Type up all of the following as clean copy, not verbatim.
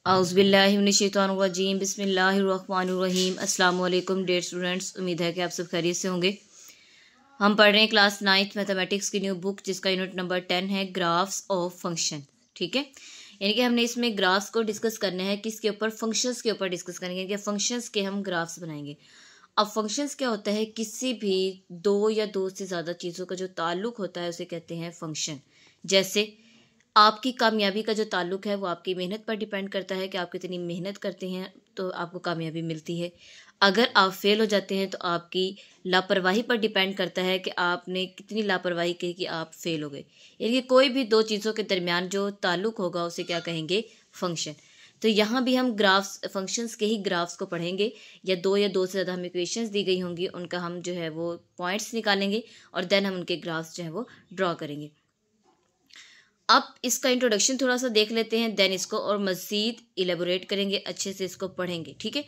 औज़ुबिल्लाहिमिनश्शैतानिर्रजीम बिस्मिल्लाहिर्रहमानिर्रहीम। अस्सलाम वालेकुम डियर स्टूडेंट्स, उम्मीद है कि आप सब खैरियत से होंगे। हम पढ़ रहे हैं क्लास 9th मैथमेटिक्स की न्यू बुक, जिसका यूनिट नंबर 10 है ग्राफ्स ऑफ फंक्शन। ठीक है, यानी कि हमने इसमें ग्राफ्स को डिस्कस करना है, किसके ऊपर, फंक्शंस के ऊपर डिस्कस करेंगे, यानी कि फंक्शंस के हम ग्राफ्स बनाएंगे। अब फंक्शंस क्या होता है, किसी भी दो या दो से ज़्यादा चीज़ों का जो ताल्लुक होता है उसे कहते हैं फंक्शन। जैसे आपकी कामयाबी का जो ताल्लुक है वो आपकी मेहनत पर डिपेंड करता है कि आप कितनी मेहनत करते हैं तो आपको कामयाबी मिलती है। अगर आप फेल हो जाते हैं तो आपकी लापरवाही पर डिपेंड करता है कि आपने कितनी लापरवाही की कि आप फेल हो गए। यानी कि कोई भी दो चीज़ों के दरमियान जो ताल्लुक होगा उसे क्या कहेंगे, फंक्शन। तो यहाँ भी हम ग्राफ्स, फंक्शंस के ही ग्राफ्स को पढ़ेंगे, या दो से ज़्यादा हमें इक्वेशंस दी गई होंगी, उनका हम जो है वो पॉइंट्स निकालेंगे और देन हम उनके ग्राफ्स जो है वो ड्रॉ करेंगे। अब इसका इंट्रोडक्शन थोड़ा सा देख लेते हैं, देन इसको और मज़ीद इलेबोरेट करेंगे, अच्छे से इसको पढ़ेंगे। ठीक है,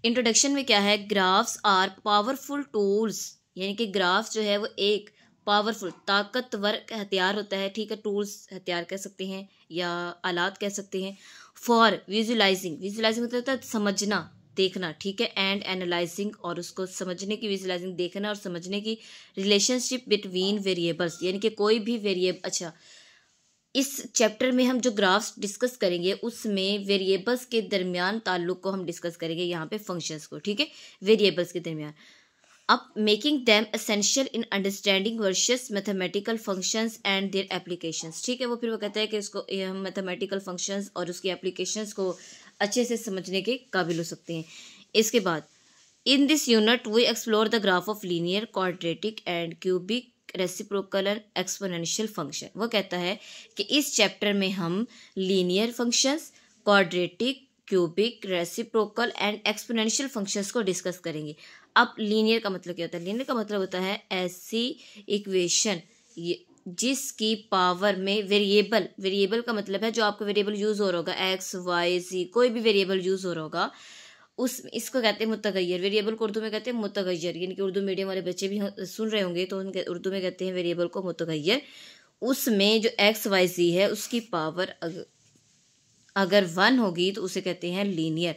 इंट्रोडक्शन में क्या है, ग्राफ्स आर पावरफुल टूल्स, यानी कि ग्राफ्स जो है वो एक पावरफुल ताकतवर हथियार होता है। ठीक है, टूल्स हथियार कह सकते हैं या आलात कह सकते हैं। फॉर विजुलाइजिंग, विजुलाइजिंग मतलब होता है समझना, देखना। ठीक है, एंड एनालाइजिंग, और उसको समझने की, विजुलाइजिंग देखना और समझने की, रिलेशनशिप बिटवीन वेरिएबल्स, यानी कि कोई भी वेरिएबल। अच्छा, इस चैप्टर में हम जो ग्राफ्स डिस्कस करेंगे उसमें वेरिएबल्स के दरमियान ताल्लुक को हम डिस्कस करेंगे, यहाँ पे फंक्शंस को। ठीक है, वेरिएबल्स के दरमियान। अब making them essential in understanding versus mathematical functions and their applications. ठीक है, वो फिर वो कहता है कि इसको हम मैथमेटिकल फंक्शंस और उसकी एप्लीकेशंस को अच्छे से समझने के काबिल हो सकते हैं। इसके बाद in this unit we explore the graph of linear, quadratic and cubic, reciprocal and exponential function. वो कहता है कि इस चैप्टर में हम linear functions, quadratic, cubic, reciprocal and exponential functions को डिस्कस करेंगे। अब लीनियर का मतलब क्या होता है, लीनियर का मतलब होता है ऐसी इक्वेशन जिसकी पावर में वेरिएबल, वेरिएबल का मतलब है जो आपका वेरिएबल यूज हो रहा होगा, एक्स वाई जी, कोई भी वेरिएबल यूज हो रहा होगा, उस इसको कहते हैं मुतगय्यर। वेरिएबल को उर्दू में कहते हैं मुतगय्यर, यानी कि उर्दू मीडियम वाले बच्चे भी सुन रहे होंगे तो उनके उर्दू में कहते हैं वेरिएबल को मुतगय्यर। उसमें जो एक्स वाई जी है उसकी पावर अगर 1 होगी तो उसे कहते हैं लीनियर।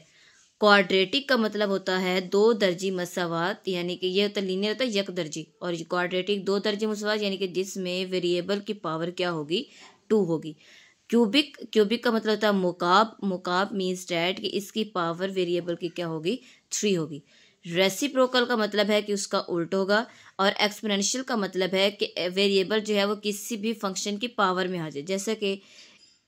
क्वाड्रेटिक का मतलब होता है दो दर्जी मसावात, यानी कि ये होता है लीनियर होता है एक दर्जी, और क्वाड्रेटिक दो दर्जी मसावात, यानी कि जिसमें वेरिएबल की पावर क्या होगी, 2 होगी। क्यूबिक, क्यूबिक का मतलब होता है मुकाब, मुकाब मीन्स डैट कि इसकी पावर वेरिएबल की क्या होगी, 3 होगी। रेसिप्रोकल का मतलब है कि उसका उल्ट होगा, और एक्सपोनेंशियल का मतलब है कि वेरिएबल जो है वो किसी भी फंक्शन की पावर में आ जाए, जैसे कि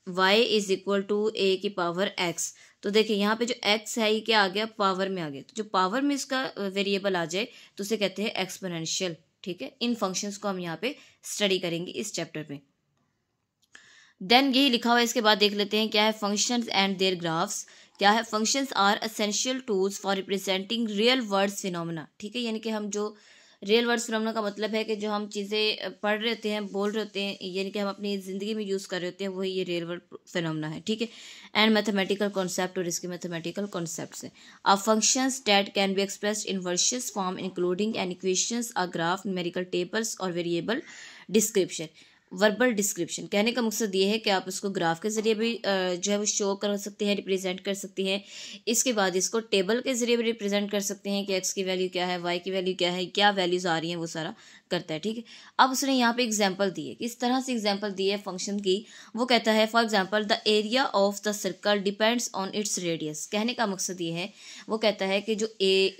y इज इक्वल टू ए की पावर x। तो देखिए यहाँ पे जो x है ये क्या आ गया, पावर में आ गया। तो जो पावर में इसका वेरिएबल आ जाए तो उसे कहते हैं एक्सपोनेंशियल। ठीक है, इन फंक्शंस को हम यहाँ पे स्टडी करेंगे इस चैप्टर में। देन यही लिखा हुआ है, इसके बाद देख लेते हैं क्या है, फंक्शंस एंड देयर ग्राफ्स। क्या है, functions are essential tools for representing real words phenomena. ठीक है, यानी कि हम जो रियल वर्ड्स फिनोमेना का मतलब है कि जो हम चीज़ें पढ़ रहे होते हैं, बोल रहे होते हैं, यानी कि हम अपनी ज़िंदगी में यूज़ कर रहे होते हैं, वही ये रियल वर्ड फिनोमेना है। ठीक है, एंड मैथमेटिकल कॉन्सेप्ट, और इसके मैथमेटिकल कॉन्सेप्ट्स हैं। A functions that can be expressed in various form including an equations, a graph, numerical tables और वेरिएबल डिस्क्रिप्शन। वर्बल डिस्क्रिप्शन कहने का मकसद ये है कि आप उसको ग्राफ के ज़रिए भी जो है वो शो कर सकते हैं, रिप्रेजेंट कर सकते हैं। इसके बाद इसको टेबल के ज़रिए भी रिप्रेजेंट कर सकते हैं कि एक्स की वैल्यू क्या है, वाई की वैल्यू क्या है, क्या वैल्यूज़ आ रही हैं, वो सारा करता है। ठीक है, अब उसने यहाँ पे एग्जांपल दी है, किस तरह से एग्जांपल दी है फंक्शन की। वो कहता है for example the area of the circle depends on its radius. कहने का मकसद ये है, वो कहता है कि जो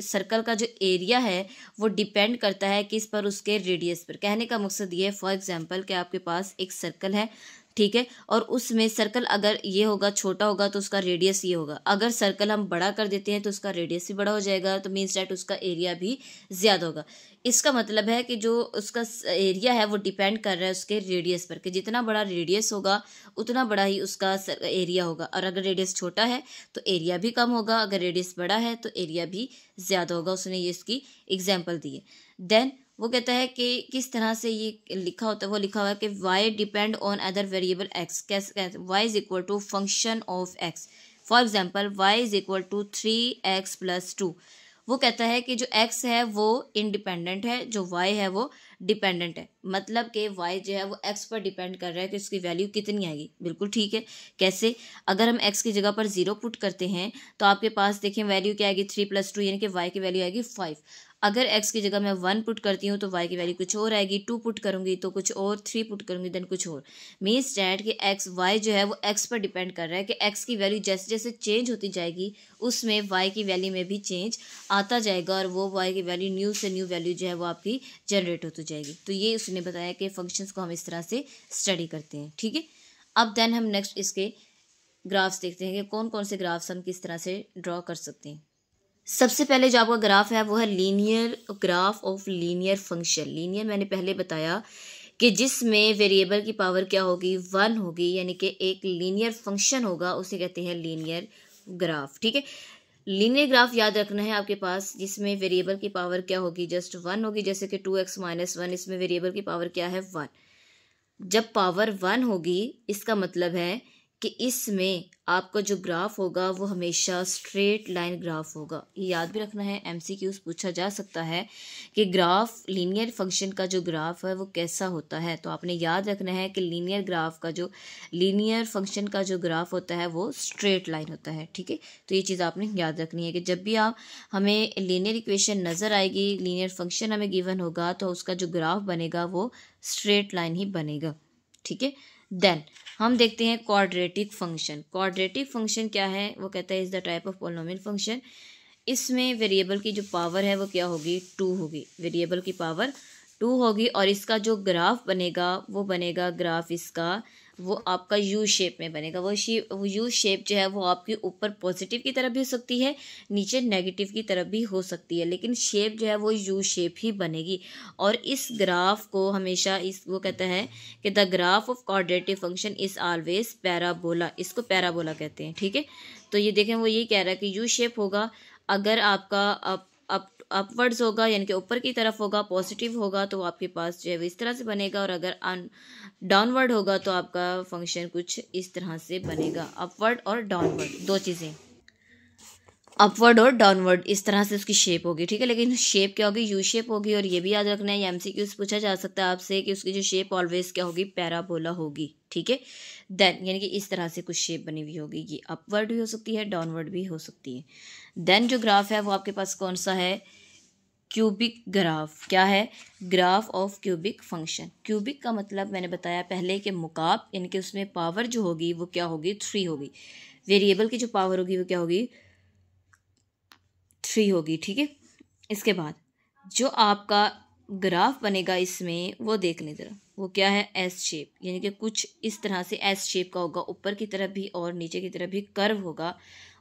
सर्कल का जो एरिया है वो डिपेंड करता है किस पर, उसके रेडियस पर। कहने का मकसद ये है, फॉर एग्जांपल कि आपके पास एक सर्कल है, ठीक है, और उसमें सर्कल अगर ये होगा, छोटा होगा तो उसका रेडियस ये होगा। अगर सर्कल हम बड़ा कर देते हैं तो उसका रेडियस भी बड़ा हो जाएगा, तो मीन्स डैट उसका एरिया भी ज़्यादा होगा। इसका मतलब है कि जो उसका एरिया है वो डिपेंड कर रहा है उसके रेडियस पर, कि जितना बड़ा रेडियस होगा उतना बड़ा ही उसका एरिया होगा। और अगर रेडियस छोटा है तो एरिया भी कम होगा, अगर रेडियस बड़ा है तो एरिया भी ज़्यादा होगा। उसने ये इसकी एग्जाम्पल दी है। देन वो कहता है कि किस तरह से ये लिखा होता है, वो लिखा हुआ है कि y depend on other variable x। कैसे, y is equal to function of x। For example y is equal to 3x + 2। वो कहता है कि जो x है वो इंडिपेंडेंट है, जो y है वो डिपेंडेंट है, मतलब कि y जो है वो x पर डिपेंड कर रहा है कि उसकी वैल्यू कितनी आएगी। बिल्कुल ठीक है। कैसे? अगर हम x की जगह पर 0 पुट करते हैं तो आपके पास देखें वैल्यू क्या आएगी, 3 + 2 यानी कि y की वैल्यू आएगी 5। अगर x की जगह मैं 1 पुट करती हूँ तो y की वैल्यू कुछ और आएगी, 2 पुट करूँगी तो कुछ और, 3 पुट करूँगी देन कुछ और। मीन्स डैट कि y जो है वो x पर डिपेंड कर रहा है कि x की वैल्यू जैसे जैसे चेंज होती जाएगी उसमें y की वैल्यू में भी चेंज आता जाएगा और वो y की वैल्यू न्यू से न्यू वैल्यू जो है वो आपकी जनरेट होती जाएगी। तो ये उसने बताया कि फंक्शंस को हम इस तरह से स्टडी करते हैं। ठीक है। अब देन हम नेक्स्ट इसके ग्राफ्स देखते हैं कि कौन कौन से ग्राफ्स हम किस तरह से ड्रॉ कर सकते हैं। सबसे पहले जो आपका ग्राफ है वो है linear graph of linear function. Linear मैंने पहले बताया कि जिसमें वेरिएबल की पावर क्या होगी, 1 होगी, यानी कि एक लीनियर फंक्शन होगा, उसे कहते हैं लीनियर ग्राफ। ठीक है। लीनियर ग्राफ याद रखना है आपके पास जिसमें वेरिएबल की पावर क्या होगी, जस्ट 1 होगी। जैसे कि 2x - 1, इसमें वेरिएबल की पावर क्या है, 1। जब पावर 1 होगी इसका मतलब है कि इसमें आपका जो ग्राफ होगा वो हमेशा स्ट्रेट लाइन ग्राफ होगा। ये याद भी रखना है, MCQs पूछा जा सकता है कि ग्राफ लीनियर फंक्शन का जो ग्राफ है वो कैसा होता है। तो आपने याद रखना है कि लीनियर ग्राफ का जो लीनियर फंक्शन का जो ग्राफ होता है वो स्ट्रेट लाइन होता है। ठीक है। तो ये चीज़ आपने याद रखनी है कि जब भी आप हमें लीनियर इक्वेशन नज़र आएगी, लीनियर फंक्शन हमें गिवन होगा तो उसका जो ग्राफ बनेगा वो स्ट्रेट लाइन ही बनेगा। ठीक है। देन हम देखते हैं क्वाड्रेटिक फंक्शन। क्वाड्रेटिक फंक्शन क्या है, वो कहता है is the type of polynomial function. इसमें वेरिएबल की जो पावर है वो क्या होगी, 2 होगी। वेरिएबल की पावर 2 होगी और इसका जो ग्राफ बनेगा वो बनेगा ग्राफ इसका वो आपका यू शेप में बनेगा। वो यू शेप जो है वो आपकी ऊपर पॉजिटिव की तरफ भी हो सकती है, नीचे नेगेटिव की तरफ भी हो सकती है, लेकिन शेप जो है वो यू शेप ही बनेगी। और इस ग्राफ को हमेशा वो कहता है कि the graph of quadratic function is always parabola. इसको पैराबोला कहते हैं। ठीक है। तो ये देखें वो ये कह रहा है कि यू शेप होगा अगर आपका अपवर्ड्स होगा यानी कि ऊपर की तरफ होगा, पॉजिटिव होगा तो आपके पास जो है इस तरह से बनेगा, और अगर डाउनवर्ड होगा तो आपका फंक्शन कुछ इस तरह से बनेगा। अपवर्ड और डाउनवर्ड दो चीज़ें, अपवर्ड और डाउनवर्ड इस तरह से उसकी शेप होगी। ठीक है। लेकिन शेप क्या होगी, यू शेप होगी। और ये भी याद रखना है, MCQs पूछा जा सकता है आपसे कि उसकी जो शेप ऑलवेज क्या होगी, पैराबोला होगी। ठीक है। देन यानी कि इस तरह से कुछ शेप बनी हुई होगी। ये अपवर्ड भी हो सकती है, डाउनवर्ड भी हो सकती है। देन जो ग्राफ है वो आपके पास कौन सा है, क्यूबिक ग्राफ। क्या है, graph of cubic function. Cubic का मतलब मैंने बताया पहले कि मुकाब, यानी कि उसमें पावर जो होगी वो क्या होगी, 3 होगी। वेरिएबल की जो पावर होगी वो क्या होगी, 3 होगी। ठीक है। इसके बाद जो आपका ग्राफ बनेगा इसमें वो देख लें ज़रा, वो क्या है, एस शेप, यानी कि कुछ इस तरह से एस शेप का होगा, ऊपर की तरफ भी और नीचे की तरफ भी कर्व होगा।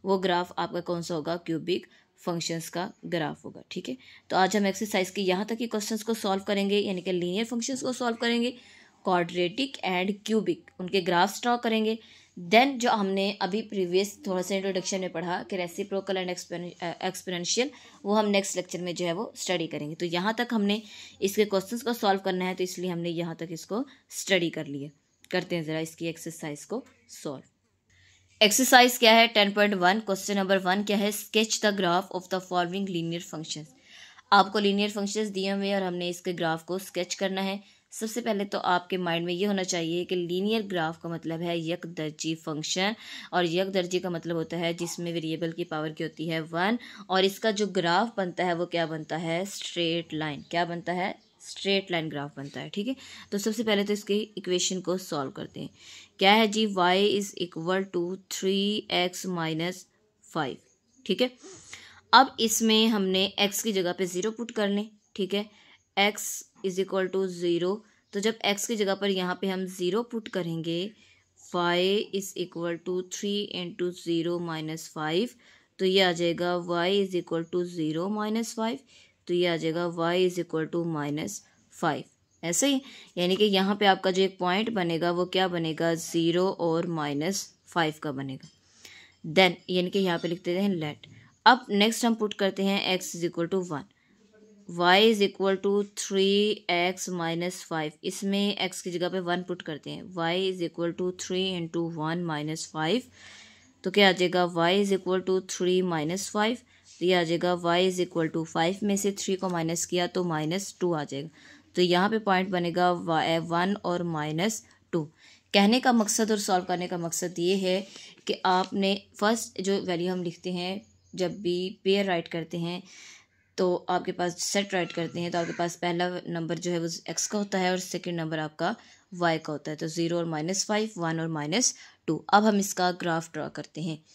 वो ग्राफ आपका कौन सा होगा, क्यूबिक फंक्शंस का ग्राफ होगा। ठीक है। तो आज हम एक्सरसाइज के यहाँ तक के क्वेश्चंस को सॉल्व करेंगे, यानी कि लीनियर फंक्शंस को सॉल्व करेंगे, क्वाड्रेटिक एंड क्यूबिक उनके ग्राफ्स ड्रॉ करेंगे। देन जो हमने अभी प्रीवियस थोड़ा सा इंट्रोडक्शन में पढ़ा कि रेसिप्रोकल एंड एक्सपोनेंशियल, वो हम नेक्स्ट लेक्चर में जो है वो स्टडी करेंगे। तो यहाँ तक हमने इसके क्वेश्चंस को सॉल्व करना है, तो इसलिए हमने यहाँ तक इसको स्टडी कर लिया। करते हैं ज़रा इसकी एक्सरसाइज को सॉल्व। एक्सरसाइज क्या है, 10.1 क्वेश्चन नंबर 1 क्या है, sketch the graph of the following linear functions. आपको लीनियर फंक्शंस दिए हुए और हमने इसके ग्राफ को स्केच करना है। सबसे पहले तो आपके माइंड में ये होना चाहिए कि लीनियर ग्राफ का मतलब है यकदर्जी फंक्शन, और यकदर्जी का मतलब होता है जिसमें वेरिएबल की पावर की होती है 1, और इसका जो ग्राफ बनता है वो क्या बनता है, स्ट्रेट लाइन। क्या बनता है, स्ट्रेट लाइन ग्राफ बनता है। ठीक है। तो सबसे पहले तो इसकी इक्वेशन को सॉल्व करते हैं। क्या है जी, y = 3x - 5। ठीक है। अब इसमें हमने x की जगह पे 0 पुट कर लें। ठीक है। x = 0, तो जब x की जगह पर यहाँ पे हम 0 पुट करेंगे, y = 3 × 0 - 5, तो ये आ जाएगा y = 0 - 5, तो ये आ जाएगा y = -5। ऐसे ही यानी कि यहाँ पे आपका जो एक पॉइंट बनेगा वो क्या बनेगा, 0 और -5 का बनेगा। देन यानी कि यहाँ पे लिखते हैं लेट। अब नेक्स्ट हम पुट करते हैं x = 1, y = 3x - 5। इसमें x की जगह पे 1 पुट करते हैं, y = 3 × 1 - 5, तो क्या आ जाएगा, y = 3 - 5, तो ये आ जाएगा y = 5 में से 3 को माइनस किया तो -2 आ जाएगा। तो यहाँ पे पॉइंट बनेगा 1 और -2। कहने का मकसद और सॉल्व करने का मकसद ये है कि आपने फर्स्ट जो वैल्यू हम लिखते हैं जब भी पेयर राइट करते हैं तो आपके पास सेट राइट करते हैं तो आपके पास पहला नंबर जो है वो x का होता है और सेकंड नंबर आपका y का होता है। तो 0 और -5, 1 और -2। अब हम इसका ग्राफ ड्रा करते हैं।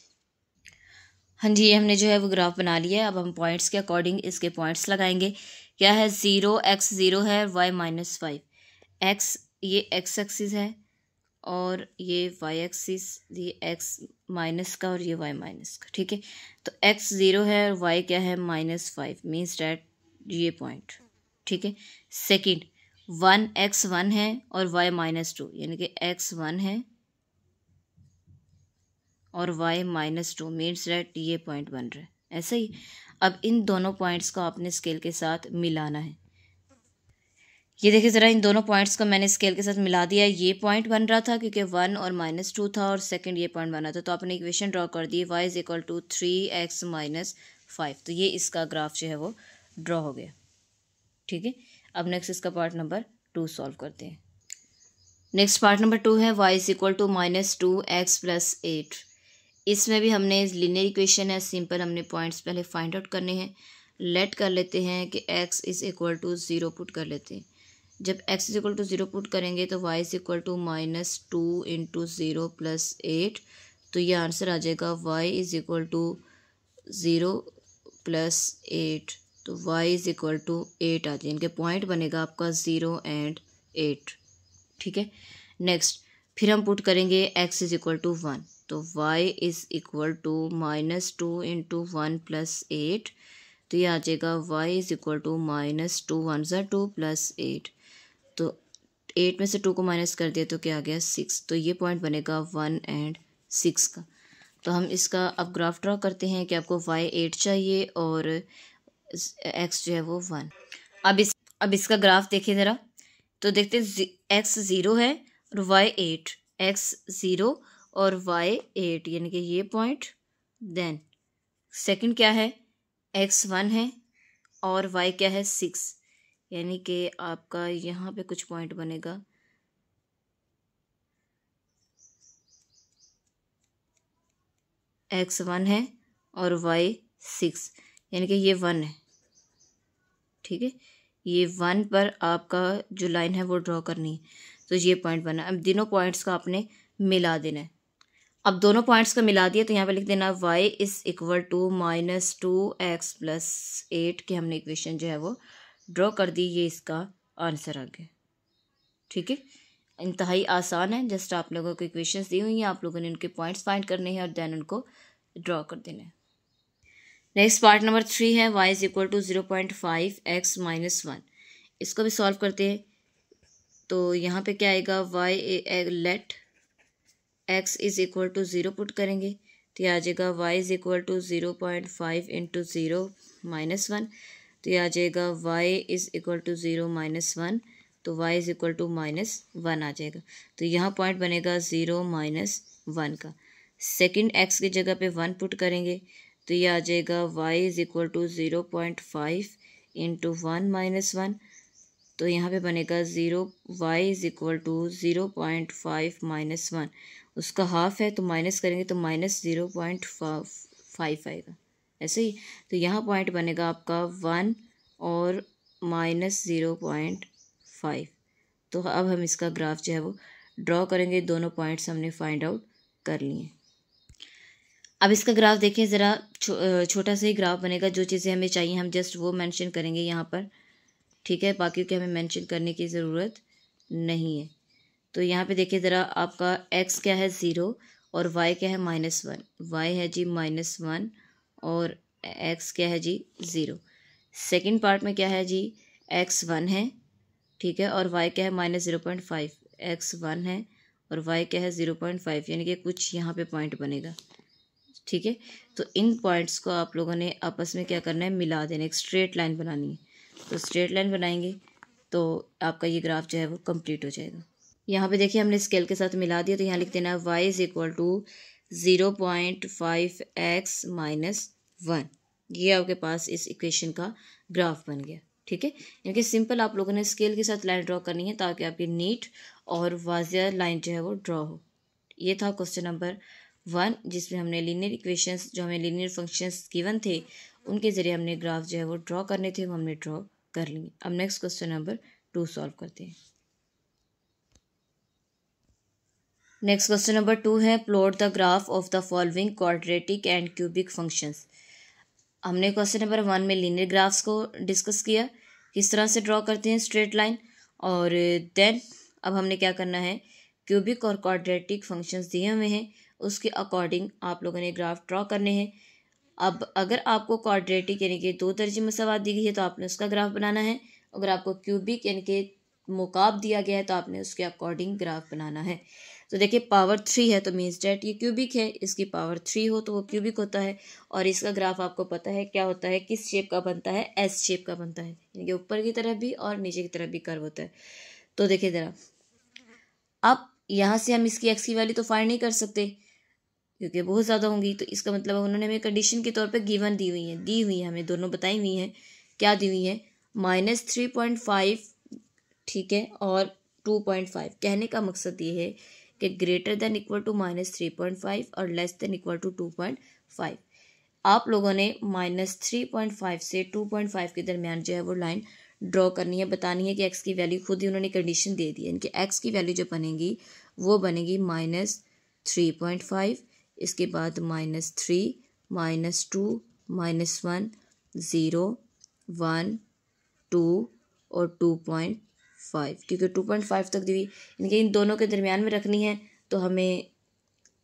हाँ जी, ये हमने जो है वो ग्राफ बना लिया है। अब हम पॉइंट्स के अकॉर्डिंग इसके पॉइंट्स लगाएंगे। क्या है, 0 x 0 है, y -5। x ये x एक्सिस है और ये y एक्सिस, ये x माइनस का और ये y माइनस का। ठीक है, तो x 0 है और y क्या है -5, मीन्स डैट ये पॉइंट। ठीक है, सेकंड 1 x 1 है और y -2, यानी कि x 1 है और y -2, मीन्स डैट ये पॉइंट बन रहा है। ऐसे ही अब इन दोनों पॉइंट्स को आपने स्केल के साथ मिलाना है। ये देखिए ज़रा, इन दोनों पॉइंट्स को मैंने स्केल के साथ मिला दिया। ये पॉइंट बन रहा था क्योंकि 1 और -2 था और सेकंड ये पॉइंट बना था, तो आपने इक्वेशन ड्रॉ कर दी y = 3x - 5। तो ये इसका ग्राफ जो है वो ड्रॉ हो गया। ठीक है, अब नेक्स्ट इसका पार्ट नंबर 2 सॉल्व करते हैं। नेक्स्ट पार्ट नंबर 2 है y = -2x + 8। इसमें भी हमने लीनियर इक्वेशन है, सिंपल। हमने पॉइंट्स पहले फाइंड आउट करने हैं। लेट कर लेते हैं कि x = 0 पुट कर लेते हैं। जब x = 0 पुट करेंगे तो y = -2 × 0 + 8। तो ये आंसर आ जाएगा y = 0 + 8। तो y = 8 आ जाए, इनके पॉइंट बनेगा आपका 0 और 8। ठीक है, नेक्स्ट फिर हम पुट करेंगे x = 1। तो y = -2 × 1 + 8। तो ये आ जाएगा y = -2 1 × 2 + 8। तो 8 में से 2 को माइनस कर दिया तो क्या आ गया 6। तो ये पॉइंट बनेगा 1 और 6 का। तो हम इसका अब ग्राफ ड्रॉ करते हैं कि आपको y 8 चाहिए और x जो है वो 1। अब इसका ग्राफ देखिए ज़रा, तो देखते हैं x 0 है और y 8, x 0 और y 8, यानी कि ये पॉइंट। देन सेकंड क्या है, x 1 है और y क्या है 6, यानी कि आपका यहाँ पे कुछ पॉइंट बनेगा। x 1 है और y 6, यानी कि ये 1 है। ठीक है, ये 1 पर आपका जो लाइन है वो ड्रॉ करनी है, तो ये पॉइंट बना। अब तीनों पॉइंट्स को आपने मिला देना है। अब दोनों पॉइंट्स को मिला दिया तो यहाँ पे लिख देना y = -2x + 8 की हमने इक्वेशन जो है वो ड्रॉ कर दी। ये इसका आंसर आ गया। ठीक है, इंतहाई आसान है। जस्ट आप लोगों को इक्वेशंस दी हुई हैं, आप लोगों ने उनके पॉइंट्स फाइंड करने हैं और देन उनको ड्रॉ कर देना है। नेक्स्ट पार्ट नंबर 3 है y = 0.5x - 1। इसको भी सॉल्व करते हैं। तो यहाँ पे क्या आएगा, लेट x = 0 पुट करेंगे तो ये आ जाएगा y = 0.5 × 0 - 1। तो ये आ जाएगा y = 0 - 1। तो y = -1 आ जाएगा। तो यहाँ पॉइंट बनेगा 0 - 1 का। सेकंड x की जगह पे 1 पुट करेंगे तो ये आ जाएगा y = 0.5 × 1 - 1। तो यहाँ पे बनेगा y = 0.5 - 1। उसका हाफ है तो माइनस करेंगे तो -0.5 आएगा। ऐसे ही तो यहाँ पॉइंट बनेगा आपका 1 और -0.5। तो अब हम इसका ग्राफ जो है वो ड्रॉ करेंगे। दोनों पॉइंट्स हमने फाइंड आउट कर लिए। अब इसका ग्राफ देखें ज़रा, छोटा सा ही ग्राफ बनेगा। जो चीज़ें हमें चाहिए हम जस्ट वो मेंशन करेंगे यहाँ पर। ठीक है, बाकी के हमें मेंशन करने की ज़रूरत नहीं है। तो यहाँ पे देखिए ज़रा, आपका x क्या है 0 और y क्या है -1। y है जी -1 और x क्या है जी 0। सेकंड पार्ट में क्या है जी, x 1 है। ठीक है, और y क्या है -0.5। x 1 है और y क्या है 0.5, यानी कि कुछ यहाँ पे पॉइंट बनेगा। ठीक है, तो इन पॉइंट्स को आप लोगों ने आपस में क्या करना है, मिला देना, एक स्ट्रेट लाइन बनानी है। तो स्ट्रेट लाइन बनाएंगे तो आपका ये ग्राफ जो है वो कंप्लीट हो जाएगा। यहाँ पे देखिए हमने स्केल के साथ मिला दिया, तो यहाँ लिख देना y = 0.5x - 1। ये आपके पास इस इक्वेशन का ग्राफ बन गया। ठीक है। यानी कि सिंपल आप लोगों ने स्केल के साथ लाइन ड्रॉ करनी है ताकि आपकी नीट और वाज़िया लाइन जो है वो ड्रॉ हो। ये था क्वेश्चन नंबर 1, जिसमें हमने लीनियर इक्वेशंस, जो हमें लीनियर फंक्शंस गिवन थे, उनके ज़रिए हमने ग्राफ जो है वो ड्रॉ करने थे, वो हमने ड्रॉ कर लिए। अब नेक्स्ट क्वेश्चन नंबर 2 सॉल्व करते हैं। नेक्स्ट क्वेश्चन नंबर 2 है, plot the graph of the following quadratic and cubic functions. हमने क्वेश्चन नंबर 1 में लीनियर ग्राफ्स को डिस्कस किया, किस तरह से ड्रॉ करते हैं स्ट्रेट लाइन, और देन अब हमने क्या करना है, क्यूबिक और क्वाड्रेटिक फंक्शंस दिए हुए हैं, उसके अकॉर्डिंग आप लोगों ने ग्राफ ड्रॉ करने हैं। अब अगर आपको क्वाड्रेटिक यानी कि 2 दर्जे मसावात दी गई है तो आपने उसका ग्राफ बनाना है। अगर आपको क्यूबिक यानी कि मुकाब दिया गया है तो आपने उसके अकॉर्डिंग ग्राफ बनाना है। तो देखिए पावर 3 है तो मीन्स डैट ये क्यूबिक है, इसकी पावर 3 हो तो वो क्यूबिक होता है, और इसका ग्राफ आपको पता है क्या होता है, किस शेप का बनता है, एस शेप का बनता है, यानी कि ऊपर की तरफ भी और नीचे की तरफ भी कर्व होता है। तो देखिए ज़रा, अब यहाँ से हम इसकी एक्स की वैल्यू तो फाइंड नहीं कर सकते क्योंकि बहुत ज़्यादा होंगी, तो इसका मतलब उन्होंने हमें कंडीशन के तौर पे गिवन दी हुई है हमें दोनों बताई हुई हैं। क्या दी हुई है, -3.5, ठीक है, और 2.5। कहने का मकसद ये है कि ग्रेटर देन इक्वल टू -3.5 और लेस देन इक्वल टू 2.5। आप लोगों ने -3.5 से 2.5 के दरमियान जो है वो लाइन ड्रॉ करनी है, बतानी है कि एक्स की वैल्यू, खुद ही उन्होंने कंडीशन दे दी है, इनकी एक्स की वैल्यू जो बनेगी वो बनेगी -3.5, इसके बाद -3, -2, -1, 0, 1, 2 और 2.5, क्योंकि 2.5 तक दी, इनके इन दोनों के दरमियान में रखनी है तो हमें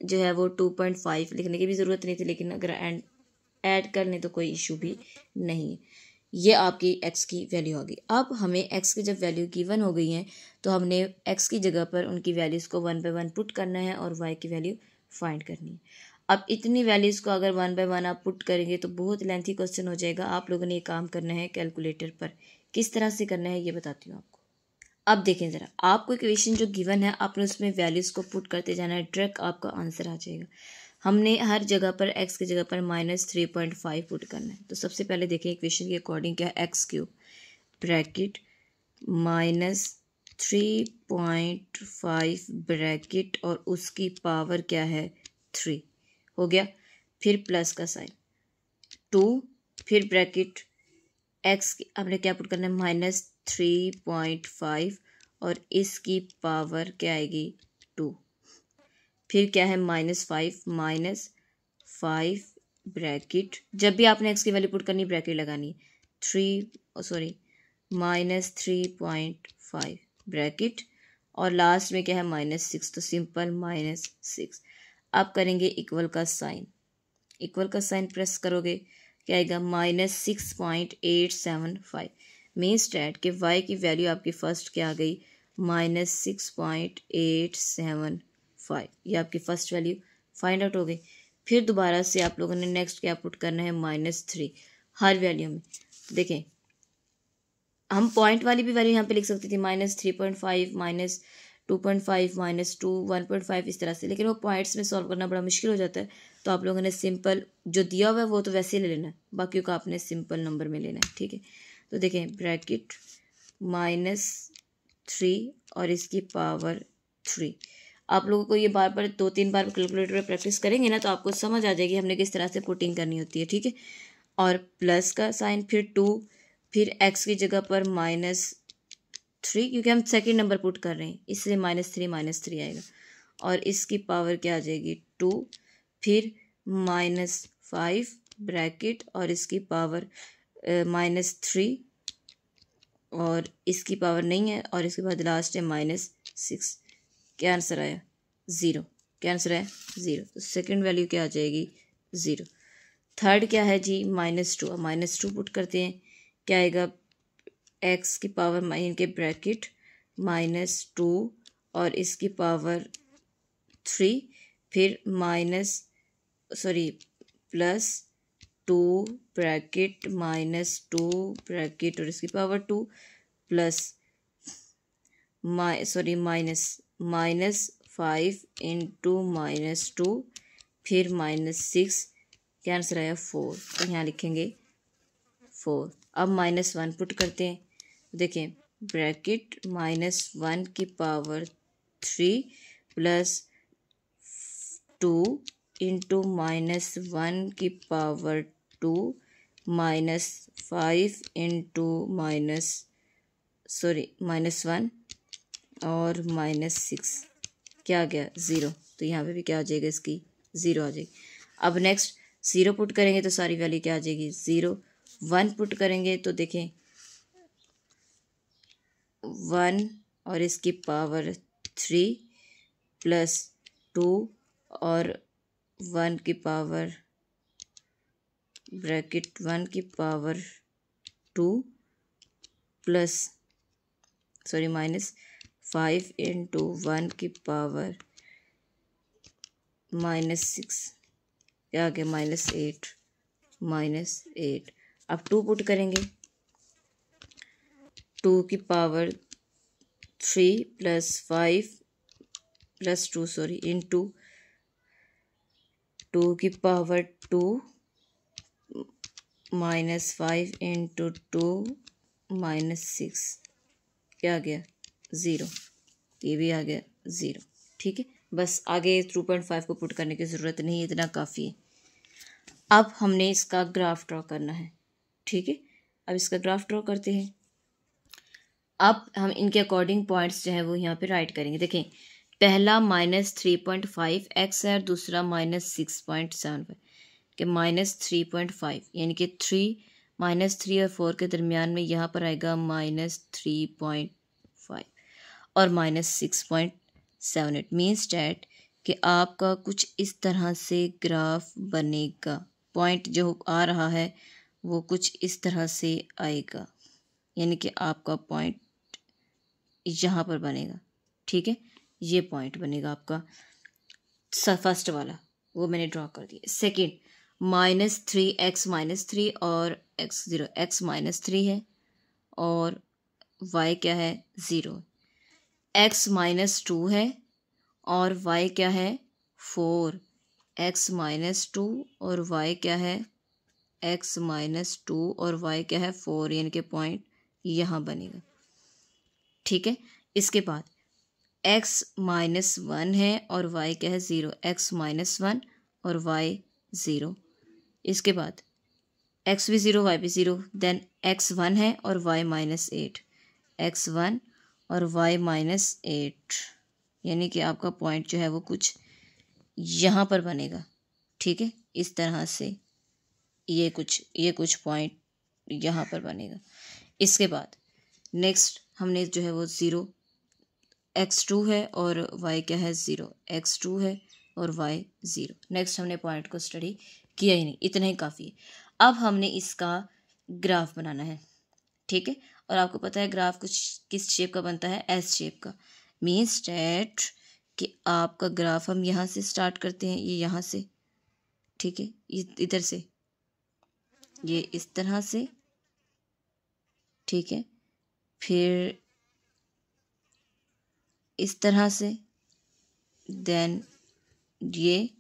जो है वो 2.5 लिखने की भी ज़रूरत नहीं थी, लेकिन अगर ऐड कर लें तो कोई इशू भी नहीं। ये आपकी एक्स की वैल्यू होगी। अब हमें एक्स की जब वैल्यू गिवन हो गई है तो हमने एक्स की जगह पर उनकी वैल्यूज़ को 1 बाय 1 पुट करना है और वाई की वैल्यू फाइंड करनी है। अब इतनी वैल्यूज़ को अगर 1 बाय 1 आप पुट करेंगे तो बहुत लेंथी क्वेश्चन हो जाएगा। आप लोगों ने ये काम करना है कैलकुलेटर पर। किस तरह से करना है ये बताती हूँ आपको। अब देखें ज़रा, आपको इक्वेशन जो गिवन है आपने उसमें वैल्यूज़ को पुट करते जाना है, डायरेक्ट आपका आंसर आ जाएगा। हमने हर जगह पर एक्स की जगह पर -3.5 पुट करना है। तो सबसे पहले देखें इक्वेशन के अकॉर्डिंग क्या है, एक्स क्यूब ब्रैकेट -3.5 ब्रैकेट और उसकी पावर क्या है 3, हो गया। फिर प्लस का साइन 2, फिर ब्रैकेट एक्स हमने क्या पुट करना है -3.5 और इसकी पावर क्या आएगी 2, फिर क्या है -5 ब्रैकेट, जब भी आपने एक्स की वैल्यू पुट करनी ब्रैकेट लगानी, -3.5 ब्रैकेट और लास्ट में क्या है -6, तो सिंपल -6। अब करेंगे इक्वल का साइन, इक्वल का साइन प्रेस करोगे क्या आएगा -6.875। मीन्स डैट कि वाई की वैल्यू आपकी फर्स्ट क्या आ गई -6.875। ये आपकी फर्स्ट वैल्यू फाइंड आउट हो गई। फिर दोबारा से आप लोगों ने नेक्स्ट क्या पुट करना है -3 हर वैल्यू में। देखें हम पॉइंट वाली भी वैल्यू यहाँ पे लिख सकते थे -3.5 -2.5 -2 1.5 इस तरह से, लेकिन वो पॉइंट्स में सॉल्व करना बड़ा मुश्किल हो जाता है। तो आप लोगों ने सिंपल जो दिया हुआ है वो तो वैसे ही ले लेना है, बाकी का आपने सिंपल नंबर में लेना है, ठीक है। तो देखें ब्रैकेट -3 और इसकी पावर 3। आप लोगों को ये बार बार 2-3 बार कैलकुलेटर पर प्रैक्टिस करेंगे ना तो आपको समझ आ जाएगी हमने किस तरह से पुटिंग करनी होती है, ठीक है। और प्लस का साइन, फिर 2, फिर एक्स की जगह पर -3 क्योंकि हम सेकंड नंबर पुट कर रहे हैं इसलिए -3 आएगा, और इसकी पावर क्या आ जाएगी 2, फिर -5 ब्रैकेट और इसकी पावर -3 और इसकी पावर नहीं है, और इसके बाद लास्ट है -6। क्या आंसर आया 0। क्या आंसर है 0। तो सेकंड वैल्यू क्या आ जाएगी 0। थर्ड क्या है जी -2। अब -2 पुट करते हैं क्या आएगा, एक्स की पावर इनके ब्रैकेट -2 और इसकी पावर 3, फिर +2 ब्रैकेट -2 ब्रैकेट और इसकी पावर 2 प्लस -5 इंटू -2 फिर -6। क्या आंसर आया 4। तो यहाँ लिखेंगे 4। अब -1 पुट करते हैं, देखें ब्रैकेट -1 की पावर 3 प्लस 2 इंटू -1 की पावर 2 -5 इंटू -1 और -6 क्या आ गया 0। तो यहाँ पे भी क्या आ जाएगा, इसकी 0 आ जाएगी। अब नेक्स्ट 0 पुट करेंगे तो सारी वैल्यू क्या आ जाएगी 0। 1 पुट करेंगे तो देखें 1 और इसकी पावर 3 प्लस 2 और 1 की पावर ब्रैकेट 1 की पावर 2 प्लस -5 इंटू 1 की पावर -6 क्या आ गया -8। अब 2 पुट करेंगे, 2 की पावर 3 प्लस 5 प्लस 2 इंटू 2 की पावर 2 -5 इंटू 2 -6 क्या आ गया 0। ये भी आ गया 0। ठीक है, बस आगे 2.5 को पुट करने की ज़रूरत नहीं, इतना काफ़ी है। अब हमने इसका ग्राफ ड्रॉ करना है। ठीक है, अब इसका ग्राफ ड्रॉ करते हैं। अब हम इनके अकॉर्डिंग पॉइंट्स जो है वो यहाँ पे राइट करेंगे। देखें पहला -3.5 x है और दूसरा -6.75 कि -3.5 यानी कि 3 और 4 के दरमियान में यहाँ पर आएगा -3.5 और -6.78 मीन्स डैट कि आपका कुछ इस तरह से ग्राफ बनेगा। पॉइंट जो आ रहा है वो कुछ इस तरह से आएगा, यानी कि आपका पॉइंट यहाँ पर बनेगा। ठीक है, ये पॉइंट बनेगा आपका फर्स्ट वाला, वो मैंने ड्रॉ कर दिया। सेकंड -3x -3 और x0, x -3 है और y क्या है 0, x -2 है और y क्या है 4, x -2 और y क्या है x -2 और y क्या है 4, यानी कि पॉइंट यहाँ बनेगा। ठीक है, इसके बाद x -1 है और y क्या है 0, x -1 और y 0। इसके बाद x भी 0 y भी 0, देन x 1 है और y -8, x 1 और y -8, यानी कि आपका पॉइंट जो है वो कुछ यहाँ पर बनेगा। ठीक है, इस तरह से ये कुछ पॉइंट यहाँ पर बनेगा। इसके बाद नेक्स्ट हमने जो है वो 0 x2 है और y क्या है 0, x2 है और y 0। नेक्स्ट हमने पॉइंट को स्टडी किया ही नहीं, इतना ही काफ़ी है। अब हमने इसका ग्राफ बनाना है। ठीक है, और आपको पता है ग्राफ कुछ किस शेप का बनता है, एस शेप का। मीन्स डैट कि आपका ग्राफ हम यहाँ से स्टार्ट करते हैं, ये यहाँ से, ठीक है, इधर से ये इस तरह से, ठीक है, फिर इस तरह से, देन ये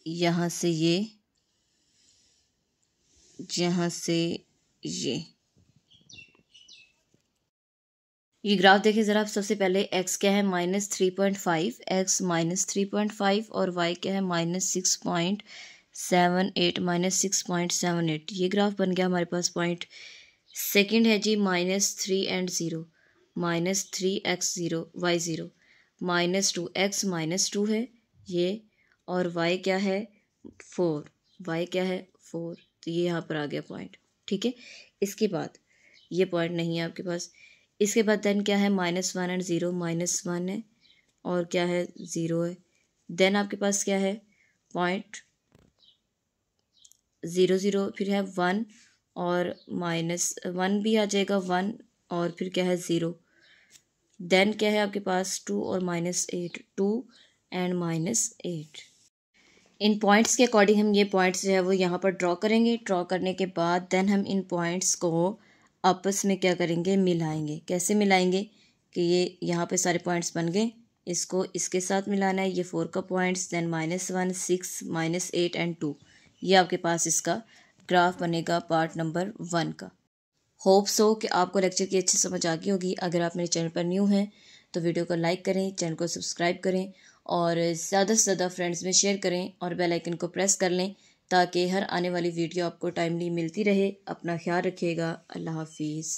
यहाँ से यहाँ से ये ग्राफ देखिए ज़रा। सबसे पहले x क्या है -3.5, x -3.5 और y क्या है -6.78, -6.78, ये ग्राफ बन गया हमारे पास पॉइंट। सेकंड है जी -3 and 0, -3x0 y0, -2x -2 है ये, और y क्या है 4, y क्या है 4, तो ये यहाँ पर आ गया पॉइंट। ठीक है, इसके बाद ये पॉइंट नहीं है आपके पास। इसके बाद देन क्या है -1 and 0, -1 है और क्या है 0 है। देन आपके पास क्या है पॉइंट 0 0, फिर है 1 और -1 भी आ जाएगा 1 और फिर क्या है 0। देन क्या है आपके पास 2 और -8, 2 and -8। इन पॉइंट्स के अकॉर्डिंग हम ये पॉइंट्स जो है वो यहाँ पर ड्रॉ करेंगे। ड्रॉ करने के बाद देन हम इन पॉइंट्स को आपस में क्या करेंगे, मिलाएंगे। कैसे मिलाएंगे कि ये यहाँ पे सारे पॉइंट्स बन गए, इसको इसके साथ मिलाना है, ये 4 का पॉइंट्स, देन -1 6 -8 and 2, ये आपके पास इसका ग्राफ बनेगा पार्ट नंबर 1 का। होप सो कि आपको लेक्चर की अच्छी समझ आ गई होगी। अगर आप मेरे चैनल पर न्यू हैं तो वीडियो को लाइक करें, चैनल को सब्सक्राइब करें और ज़्यादा से ज़्यादा फ्रेंड्स में शेयर करें और बेल आइकन को प्रेस कर लें ताकि हर आने वाली वीडियो आपको टाइमली मिलती रहे। अपना ख्याल रखिएगा। अल्लाह हाफिज़।